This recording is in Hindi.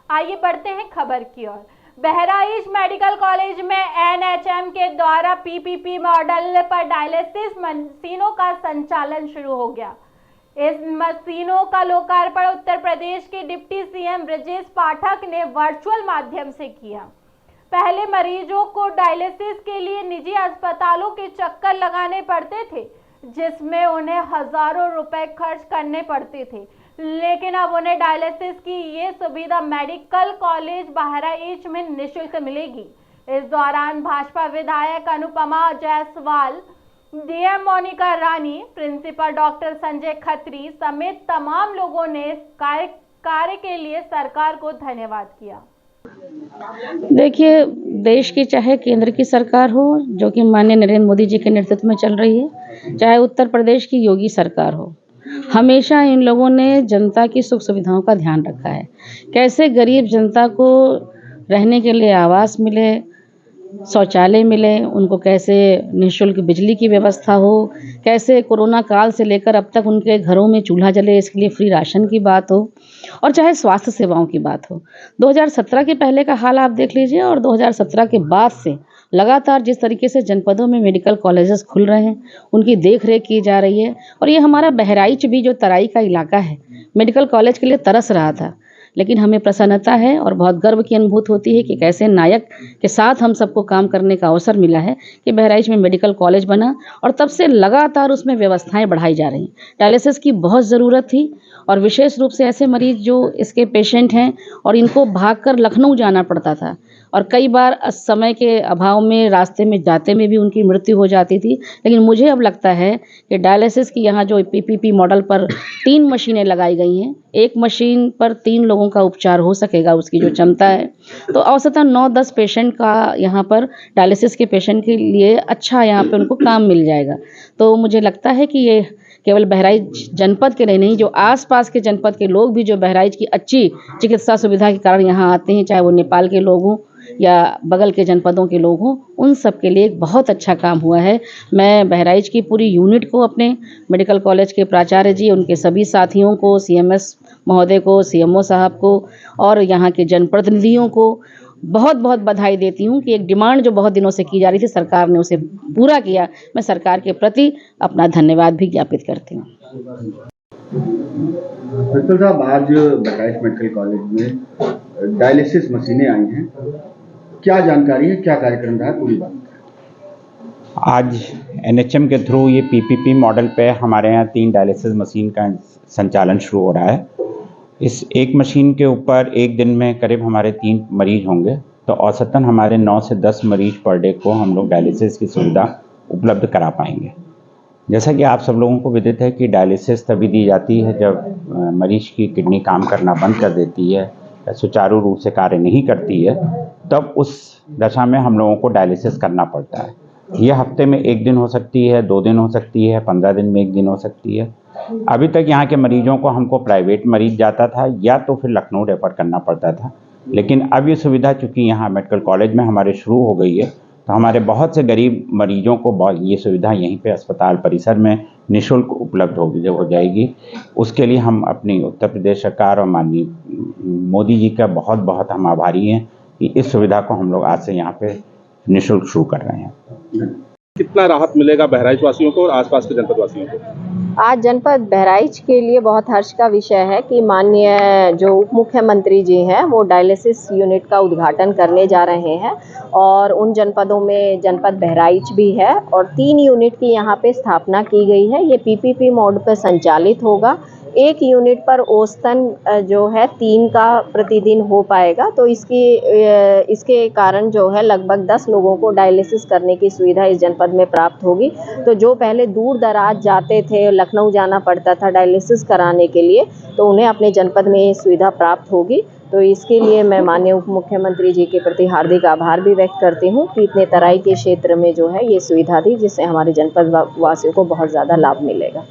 आइए बढ़ते हैं खबर की ओर। बहराइच मेडिकल कॉलेज में एनएचएम के द्वारा पीपीपी मॉडल पर डायलिसिस मशीनों का संचालन शुरू हो गया। इस मशीनों का लोकार्पण उत्तर प्रदेश के डिप्टी सीएम ब्रजेश पाठक ने वर्चुअल माध्यम से किया। पहले मरीजों को डायलिसिस के लिए निजी अस्पतालों के चक्कर लगाने पड़ते थे, जिसमें उन्हें हजारों रुपए खर्च करने पड़ते थे, लेकिन अब उन्हें डायलिसिस की ये सुविधा मेडिकल कॉलेज बहराइच में निःशुल्क मिलेगी। इस दौरान भाजपा विधायक अनुपमा जायसवाल, डीएम मोनिका रानी, प्रिंसिपल डॉक्टर संजय खत्री समेत तमाम लोगों ने कार्य के लिए सरकार को धन्यवाद किया। देखिए, देश की चाहे केंद्र की सरकार हो जो कि माननीय नरेंद्र मोदी जी के नेतृत्व में चल रही है, चाहे उत्तर प्रदेश की योगी सरकार हो, हमेशा इन लोगों ने जनता की सुख सुविधाओं का ध्यान रखा है। कैसे गरीब जनता को रहने के लिए आवास मिले, शौचालय मिले, उनको कैसे निःशुल्क बिजली की व्यवस्था हो, कैसे कोरोना काल से लेकर अब तक उनके घरों में चूल्हा जले, इसके लिए फ्री राशन की बात हो, और चाहे स्वास्थ्य सेवाओं की बात हो। 2017 के पहले का हाल आप देख लीजिए और 2017 के बाद से लगातार जिस तरीके से जनपदों में मेडिकल कॉलेजेस खुल रहे हैं, उनकी देख रेख की जा रही है। और ये हमारा बहराइच भी जो तराई का इलाका है, मेडिकल कॉलेज के लिए तरस रहा था, लेकिन हमें प्रसन्नता है और बहुत गर्व की अनुभूति होती है कि कैसे नायक के साथ हम सबको काम करने का अवसर मिला है कि बहराइच में मेडिकल कॉलेज बना और तब से लगातार उसमें व्यवस्थाएं बढ़ाई जा रही हैं। डायलिसिस की बहुत ज़रूरत थी और विशेष रूप से ऐसे मरीज जो इसके पेशेंट हैं और इनको भागकर लखनऊ जाना पड़ता था और कई बार समय के अभाव में रास्ते में जाते में भी उनकी मृत्यु हो जाती थी। लेकिन मुझे अब लगता है कि डायलिसिस की यहाँ जो पीपीपी मॉडल पर 3 मशीनें लगाई गई हैं, एक मशीन पर 3 लोगों का उपचार हो सकेगा, उसकी जो क्षमता है, तो औसतन 9-10 पेशेंट का यहाँ पर डायलिसिस के पेशेंट के लिए अच्छा यहाँ पे उनको काम मिल जाएगा। तो मुझे लगता है कि ये केवल बहराइच जनपद के नहीं, जो आसपास के जनपद के लोग भी जो बहराइच की अच्छी चिकित्सा सुविधा के कारण यहाँ आते हैं, चाहे वो नेपाल के लोग हों या बगल के जनपदों के लोग हों, उन सब के लिए एक बहुत अच्छा काम हुआ है। मैं बहराइच की पूरी यूनिट को, अपने मेडिकल कॉलेज के प्राचार्य जी, उनके सभी साथियों को, सीएमएस महोदय को, सीएमओ साहब को और यहाँ के जनप्रतिनिधियों को बहुत बहुत बधाई देती हूँ कि एक डिमांड जो बहुत दिनों से की जा रही थी, सरकार ने उसे पूरा किया। मैं सरकार के प्रति अपना धन्यवाद भी ज्ञापित करती हूँ। प्रिंसिपल साहब, आज बहराइच मेडिकल कॉलेज में डायलिसिस मशीनें आई हैं, क्या जानकारी है, क्या कार्यक्रम रहा, पूरी बात? आज एनएचएम के थ्रू ये पीपीपी मॉडल पे हमारे यहाँ 3 डायलिसिस मशीन का संचालन शुरू हो रहा है। इस एक मशीन के ऊपर एक दिन में करीब हमारे 3 मरीज होंगे, तो औसतन हमारे 9 से 10 मरीज पर डे को हम लोग डायलिसिस की सुविधा उपलब्ध करा पाएंगे। जैसा कि आप सब लोगों को विदित है कि डायलिसिस तभी दी जाती है जब मरीज की किडनी काम करना बंद कर देती है या सुचारू रूप से कार्य नहीं करती है, तब उस दशा में हम लोगों को डायलिसिस करना पड़ता है। यह हफ्ते में 1 दिन हो सकती है, 2 दिन हो सकती है, 15 दिन में 1 दिन हो सकती है। अभी तक यहाँ के मरीजों को हमको प्राइवेट मरीज जाता था या तो फिर लखनऊ रेफर करना पड़ता था, लेकिन अब ये सुविधा चूँकि यहाँ मेडिकल कॉलेज में हमारे शुरू हो गई है, तो हमारे बहुत से गरीब मरीजों को ये सुविधा यहीं पे अस्पताल परिसर में निःशुल्क उपलब्ध हो जाएगी। उसके लिए हम अपनी उत्तर प्रदेश सरकार और माननीय मोदी जी का बहुत बहुत हम आभारी हैं कि इस सुविधा को हम लोग आज से यहाँ पे निःशुल्क शुरू कर रहे हैं। कितना राहत मिलेगा बहराइच वासियों को और आसपास के जनपद वासियों को? आज जनपद बहराइच के लिए बहुत हर्ष का विषय है कि माननीय जो उप मुख्यमंत्री जी हैं वो डायलिसिस यूनिट का उद्घाटन करने जा रहे हैं और उन जनपदों में जनपद बहराइच भी है और 3 यूनिट की यहाँ पे स्थापना की गई है। ये पीपीपी मोड पर संचालित होगा। एक यूनिट पर औसतन जो है 3 का प्रतिदिन हो पाएगा, तो इसके कारण जो है लगभग 10 लोगों को डायलिसिस करने की सुविधा इस जनपद में प्राप्त होगी। तो जो पहले दूर दराज जाते थे, लखनऊ जाना पड़ता था डायलिसिस कराने के लिए, तो उन्हें अपने जनपद में ये सुविधा प्राप्त होगी। तो इसके लिए मैं माननीय उप मुख्यमंत्री जी के प्रति हार्दिक आभार भी व्यक्त करती हूँ कि इतने तराई के क्षेत्र में जो है ये सुविधा दी, जिससे हमारे जनपद वासियों को बहुत ज़्यादा लाभ मिलेगा।